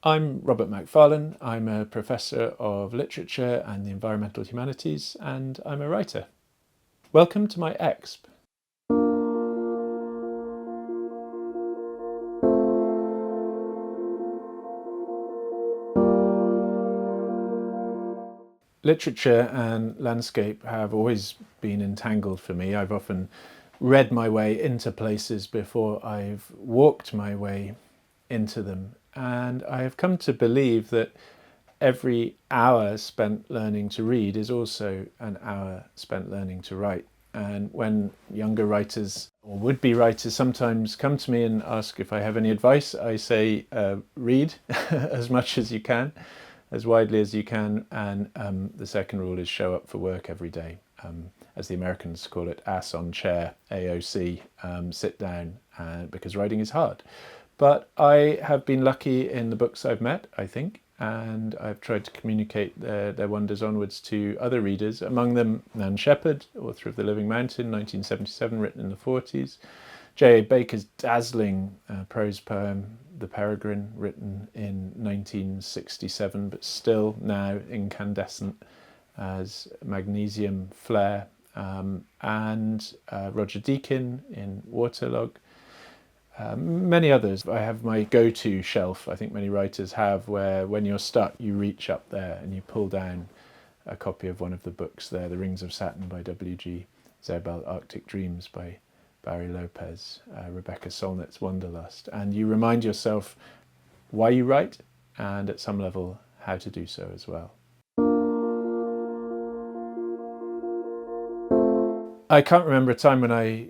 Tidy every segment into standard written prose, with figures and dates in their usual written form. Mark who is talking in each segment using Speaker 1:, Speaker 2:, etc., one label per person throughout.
Speaker 1: I'm Robert Macfarlane. I'm a professor of literature and the environmental humanities, and I'm a writer. Welcome to my exp. Literature and landscape have always been entangled for me. I've often read my way into places before I've walked my way into them. And I have come to believe that every hour spent learning to read is also an hour spent learning to write. And when younger writers or would-be writers sometimes come to me and ask if I have any advice, I say read as much as you can, as widely as you can, and the second rule is show up for work every day. As the Americans call it, ass on chair, AOC, sit down, because writing is hard. But I have been lucky in the books I've met, I think, and I've tried to communicate their wonders onwards to other readers, among them Nan Shepherd, author of The Living Mountain, 1977, written in the 40s, J.A. Baker's dazzling prose poem, The Peregrine, written in 1967, but still now incandescent as magnesium flare, and Roger Deakin in Waterlog. Many others. I have my go-to shelf, I think many writers have, where when you're stuck you reach up there and you pull down a copy of one of the books there, The Rings of Saturn by W.G. Zebel, Arctic Dreams by Barry Lopez, Rebecca Solnit's Wanderlust, and you remind yourself why you write and at some level how to do so as well. I can't remember a time when I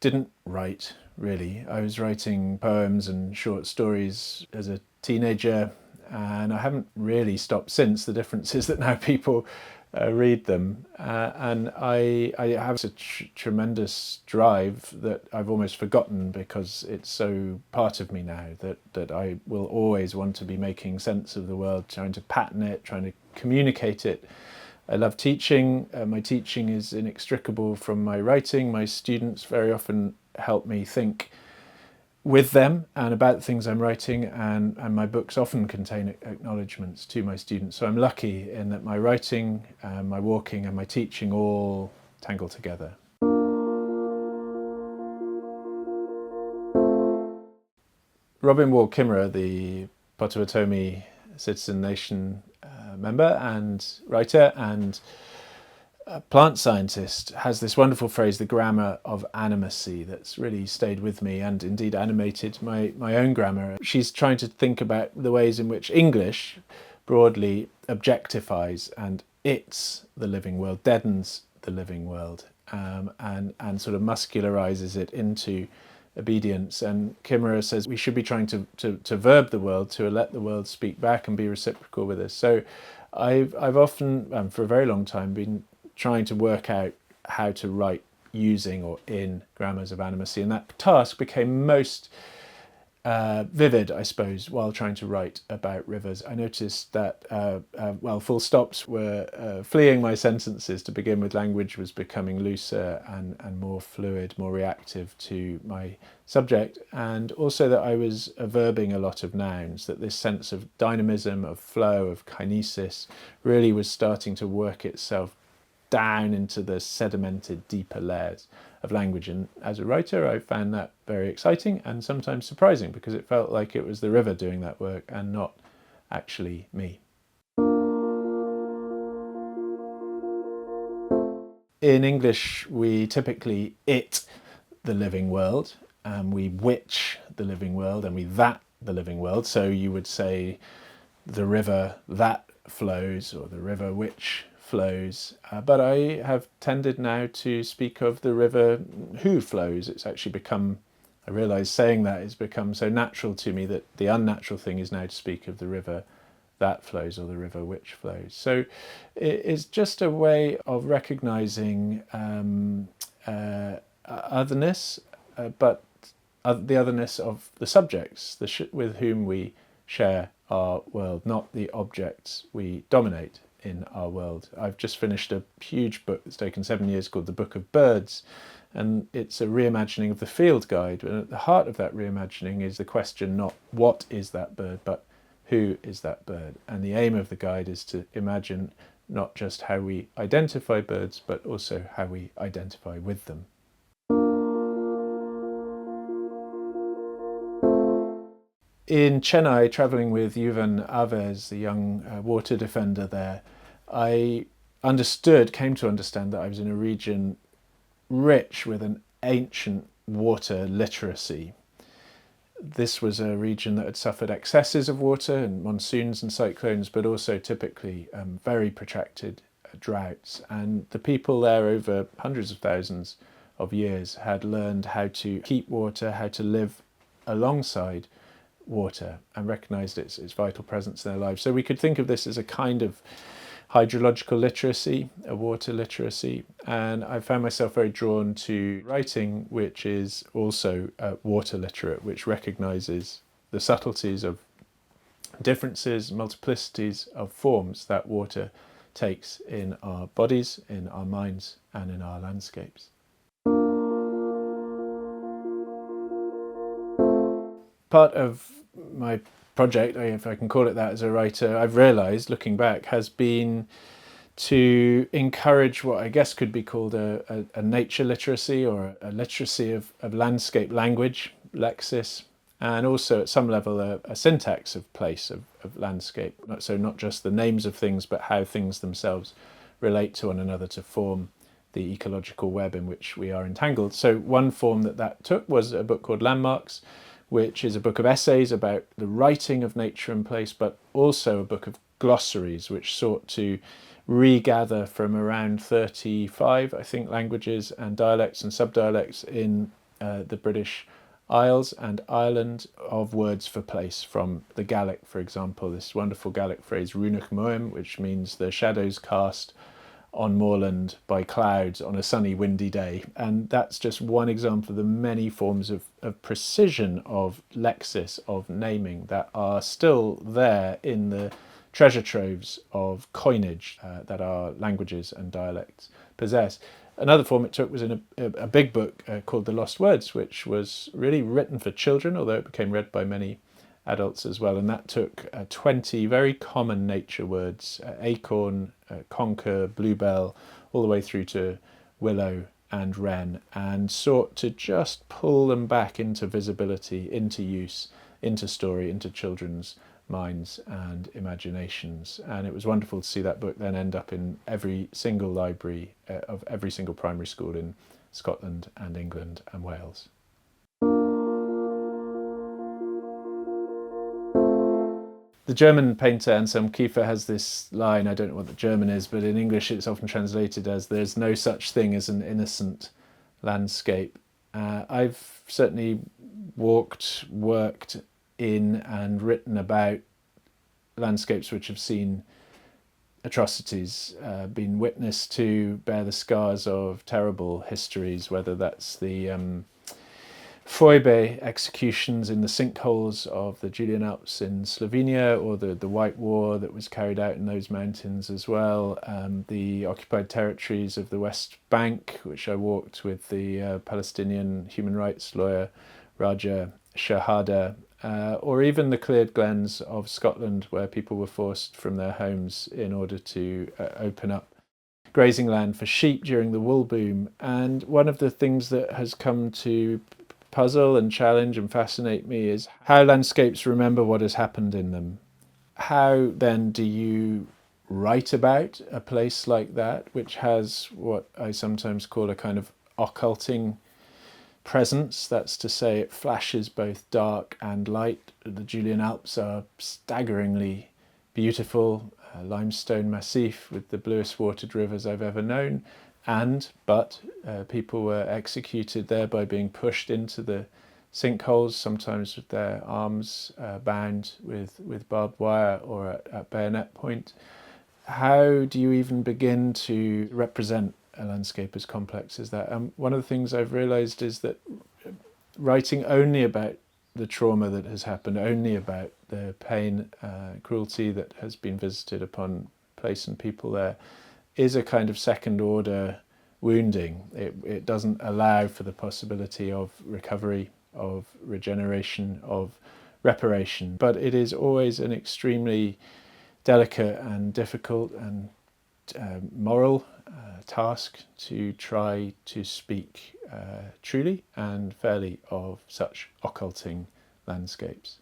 Speaker 1: didn't write, really. I was writing poems and short stories as a teenager, and I haven't really stopped since. The difference is that now people read them, and I have a tremendous drive that I've almost forgotten because it's so part of me now that I will always want to be making sense of the world, trying to pattern it, trying to communicate it. I love teaching. My teaching is inextricable from my writing. My students very often help me think with them and about the things I'm writing, and my books often contain acknowledgements to my students. So I'm lucky in that my writing, my walking and my teaching all tangle together. Robin Wall Kimmerer, the Potawatomi Citizen Nation member and writer and plant scientist, has this wonderful phrase, the grammar of animacy, that's really stayed with me and indeed animated my own grammar. She's trying to think about the ways in which English broadly objectifies and it's the living world, deadens the living world, and sort of muscularizes it into obedience. And Kimmerer says we should be trying to verb the world, to let the world speak back and be reciprocal with us. So I've often, for a very long time, been trying to work out how to write using or in grammars of animacy, and that task became most vivid, I suppose, while trying to write about rivers. I noticed that, full stops were fleeing my sentences to begin with. Language was becoming looser and more fluid, more reactive to my subject, and also that I was verbing a lot of nouns, that this sense of dynamism, of flow, of kinesis really was starting to work itself down into the sedimented deeper layers of language. And as a writer, I found that very exciting and sometimes surprising, because it felt like it was the river doing that work and not actually me. In English, we typically it the living world, and we which the living world, and we that the living world. So you would say the river that flows, or the river which flows, but I have tended now to speak of the river who flows. It's actually become, I realise saying that has become so natural to me that the unnatural thing is now to speak of the river that flows or the river which flows. So it's just a way of recognising otherness, but the otherness of the subjects with whom we share our world, not the objects we dominate in our world. I've just finished a huge book that's taken 7 years called The Book of Birds, and it's a reimagining of the field guide. And at the heart of that reimagining is the question not what is that bird, but who is that bird? And the aim of the guide is to imagine not just how we identify birds, but also how we identify with them. In Chennai, travelling with Yuvan Aves, the young water defender there, I came to understand that I was in a region rich with an ancient water literacy. This was a region that had suffered excesses of water and monsoons and cyclones, but also typically very protracted droughts. And the people there over hundreds of thousands of years had learned how to keep water, how to live alongside water, and recognised its vital presence in their lives. So we could think of this as a kind of hydrological literacy, a water literacy, and I found myself very drawn to writing which is also water literate, which recognises the subtleties of differences, multiplicities of forms that water takes in our bodies, in our minds, and in our landscapes. Part of my project, if I can call it that as a writer, I've realised, looking back, has been to encourage what I guess could be called a nature literacy, or a literacy of landscape language, lexis, and also at some level a syntax of place, of landscape. So not just the names of things, but how things themselves relate to one another to form the ecological web in which we are entangled. So one form that took was a book called Landmarks, which is a book of essays about the writing of nature and place, but also a book of glossaries, which sought to regather from around 35, I think, languages and dialects and subdialects in the British Isles and Ireland of words for place, from the Gaelic, for example, this wonderful Gaelic phrase, Rúnach Moim, which means the shadows cast on moorland by clouds on a sunny, windy day. And that's just one example of the many forms of precision of lexis, of naming, that are still there in the treasure troves of coinage that our languages and dialects possess. Another form it took was in a big book called The Lost Words, which was really written for children, although it became read by many adults as well. And that took 20 very common nature words, acorn, conker, bluebell, all the way through to willow and wren, and sought to just pull them back into visibility, into use, into story, into children's minds and imaginations. And it was wonderful to see that book then end up in every single library of every single primary school in Scotland and England and Wales. The German painter Anselm Kiefer has this line, I don't know what the German is, but in English it's often translated as "there's no such thing as an innocent landscape." I've certainly walked, worked in and written about landscapes which have seen atrocities, been witness to, bear the scars of terrible histories, whether that's the Phoebe executions in the sinkholes of the Julian Alps in Slovenia, or the White War that was carried out in those mountains as well, the occupied territories of the West Bank, which I walked with the Palestinian human rights lawyer Raja Shahada, or even the cleared glens of Scotland, where people were forced from their homes in order to open up grazing land for sheep during the wool boom. And one of the things that has come to puzzle and challenge and fascinate me is how landscapes remember what has happened in them. How then do you write about a place like that, which has what I sometimes call a kind of occulting presence? That's to say, it flashes both dark and light. The Julian Alps are staggeringly beautiful, limestone massif with the bluest watered rivers I've ever known. But people were executed there by being pushed into the sinkholes, sometimes with their arms bound with barbed wire or at bayonet point. How do you even begin to represent a landscape as complex as that? One of the things I've realised is that writing only about the trauma that has happened, only about the pain, cruelty that has been visited upon place and people there, is a kind of second order wounding. It doesn't allow for the possibility of recovery, of regeneration, of reparation. But it is always an extremely delicate and difficult and moral task to try to speak truly and fairly of such occulting landscapes.